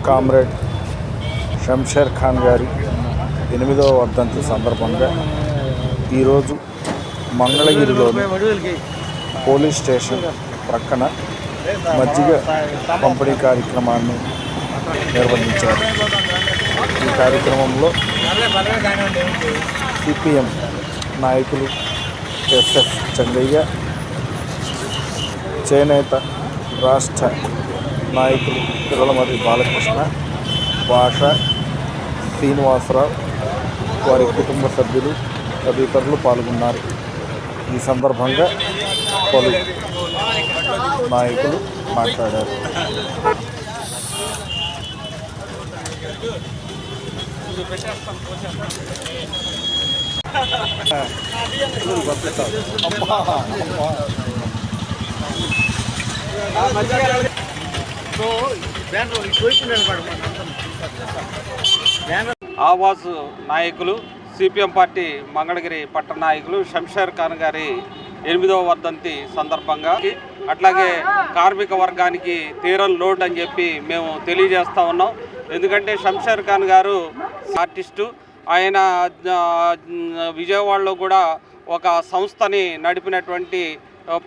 Comrade Shamsher Khan గారి 8వ వర్ధంతి సందర్భంగా ఈరోజు మంగళగిరిలోని పోలీస్ స్టేషన్ ప్రక్కన మజ్జిగ పంపిణీ కార్యక్రమాన్ని నిర్వహించారు. ఈ కార్యక్రమంలో సిపిఎం నాయకులు ఎస్ఎఫ్ చంగయ్య, చేనేత రాష్ట్ర నాయకులు పిల్లలమర్రి బాలకృష్ణ, భాష, శ్రీనివాసరావు, వారి కుటుంబ సభ్యులు తదితరులు పాల్గొన్నారు. ఈ సందర్భంగా పలు నాయకులు మాట్లాడారు. ఆవాజ్ నాయకులు సిపిఎం పార్టీ మంగళగిరి పట్టణ నాయకులు షంషేర్ ఖాన్ గారి 8వ వర్ధంతి సందర్భంగా అట్లాగే కార్మిక వర్గానికి తీరని లోటు అని చెప్పి మేము తెలియజేస్తూ ఉన్నాం. ఎందుకంటే షంషేర్ ఖాన్ గారు ఆర్టిస్టు, ఆయన విజయవాడలో కూడా ఒక సంస్థని నడిపినటువంటి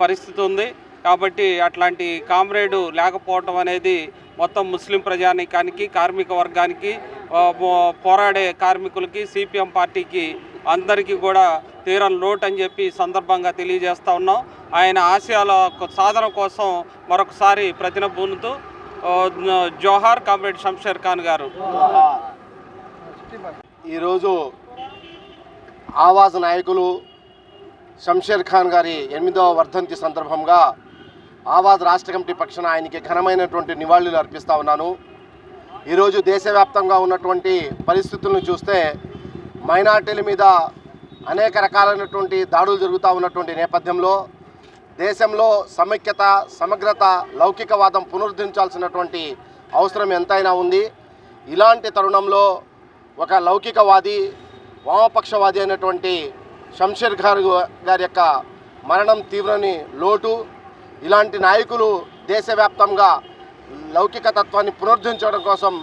పరిస్థితి ఉంది. కాబట్టి అట్లాంటి కామ్రేడు లేకపోవటం అనేది మొత్తం ముస్లిం ప్రజానీకానికి, కార్మిక వర్గానికి, పోరాడే కార్మికులకి, సిపిఎం పార్టీకి అందరికీ కూడా తీరని లోటు అని చెప్పి సందర్భంగా తెలియజేస్తూ ఉన్నాం. ఆయన ఆశయాల సాధన కోసం మరొకసారి ప్రతినబూనుతూ జోహార్ కామ్రేడ్ షంషేర్ ఖాన్ గారు. ఈరోజు ఆవాజ్ నాయకులు షంషేర్ ఖాన్ గారి 8వ వర్ధంతి సందర్భంగా ఆవాజ్ రాష్ట్ర కమిటీ పక్షాన ఆయనకి ఘనమైనటువంటి నివాళులు అర్పిస్తూ ఉన్నాను. ఈరోజు దేశవ్యాప్తంగా ఉన్నటువంటి పరిస్థితులను చూస్తే మైనార్టీల మీద అనేక రకాలైనటువంటి దాడులు జరుగుతూ ఉన్నటువంటి నేపథ్యంలో దేశంలో సమైక్యత, సమగ్రత, లౌకికవాదం పునరుద్ధరించాల్సినటువంటి అవసరం ఎంతైనా ఉంది. ఇలాంటి తరుణంలో ఒక లౌకికవాది, వామపక్షవాది అయినటువంటి షంషేర్ ఖాన్ గారి యొక్క మరణం తీవ్రని లోటు. ఇలాంటి నాయకులు దేశవ్యాప్తంగా లౌకిక తత్వాన్ని పునరుద్ధరించడం కోసం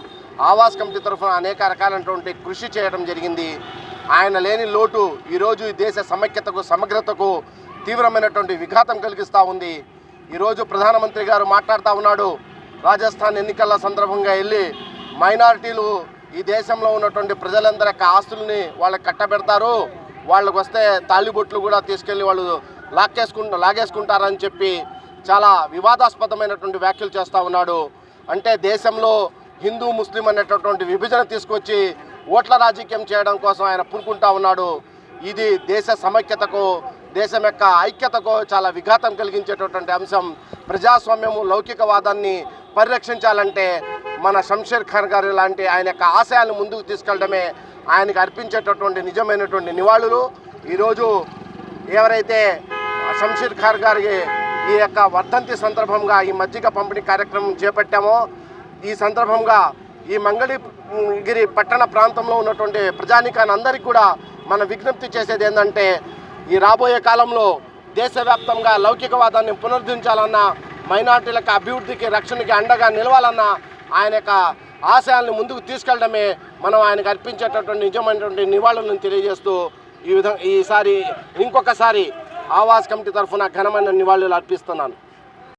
ఆవాజ్ కమిటీ తరఫున అనేక రకాలైనటువంటి కృషి చేయడం జరిగింది. ఆయన లేని లోటు ఈరోజు ఈ దేశ సమైక్యతకు, సమగ్రతకు తీవ్రమైనటువంటి విఘాతం కలిగిస్తూ ఉంది. ఈరోజు ప్రధానమంత్రి గారు మాట్లాడుతూ ఉన్నాడు, రాజస్థాన్ ఎన్నికల సందర్భంగా వెళ్ళి మైనారిటీలు ఈ దేశంలో ఉన్నటువంటి ప్రజలందరి యొక్క ఆస్తుల్ని వాళ్ళకి కట్టబెడతారు, వాళ్ళకు వస్తే తాళిబొట్లు కూడా తీసుకెళ్ళి వాళ్ళు లాగేసుకుంటారని చెప్పి చాలా వివాదాస్పదమైనటువంటి వ్యాఖ్యలు చేస్తూ ఉన్నాడు. అంటే దేశంలో హిందూ ముస్లిం అనేటటువంటి విభజన తీసుకొచ్చి ఓట్ల రాజకీయం చేయడం కోసం ఆయన పూనుకుంటా ఉన్నాడు. ఇది దేశ సమైక్యతకు, దేశం యొక్క ఐక్యతకు చాలా విఘాతం కలిగించేటటువంటి అంశం. ప్రజాస్వామ్యము, లౌకికవాదాన్ని పరిరక్షించాలంటే మన షంషేర్ ఖాన్ గారు లాంటి ఆయన యొక్క ఆశయాలను ముందుకు తీసుకెళ్లడమే ఆయనకు అర్పించేటటువంటి నిజమైనటువంటి నివాళులు. ఈరోజు ఎవరైతే షంషేర్ ఖాన్ గారికి ఈ యొక్క వర్ధంతి సందర్భంగా ఈ మజ్జిగ పంపిణీ కార్యక్రమం చేపట్టామో, ఈ సందర్భంగా ఈ మంగళగిరి పట్టణ ప్రాంతంలో ఉన్నటువంటి ప్రజానీకాన్ని అందరికీ కూడా మనం విజ్ఞప్తి చేసేది ఏంటంటే, ఈ రాబోయే కాలంలో దేశవ్యాప్తంగా లౌకికవాదాన్ని పునరుద్ధరించాలన్నా, మైనార్టీలకు అభివృద్ధికి, రక్షణకి అండగా నిలవాలన్నా ఆయన యొక్క ఆశయాల్ని ముందుకు తీసుకెళ్లడమే మనం ఆయనకు అర్పించేటటువంటి నిజమైనటువంటి నివాళులను తెలియజేస్తూ ఈసారి ఇంకొకసారి ఆవాజ్ కమిటీ తరఫున ఘనమైన నివాళులు అర్పిస్తున్నాను.